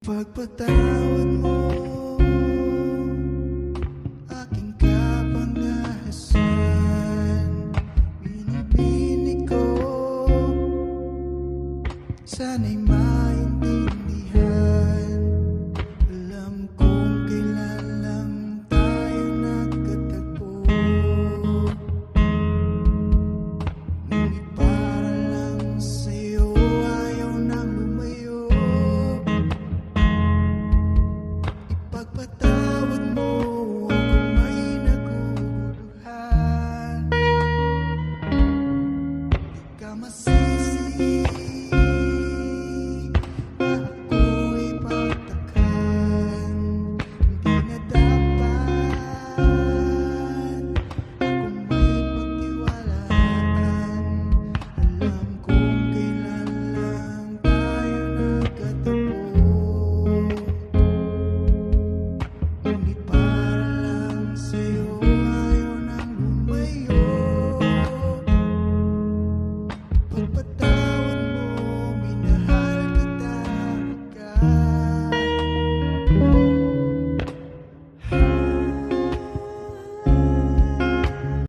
Pagpatawad mo aking kapangahasan, binibini ko, sana'y maintindihan. Alam kong kailan lang tayo nagkatagpo, ngunit para lang sa'yo ayaw nang lumayo. Ipagpatawad mo kung may naguguluhan, di ka masisi na ako'y pagtakhan. Hindi na dapat kung may pagtiwalaan. Alam kong kailan lang tayo nagkatagpo, ngunit para lang sa'yo ayaw nang lumayo. Pagpatawad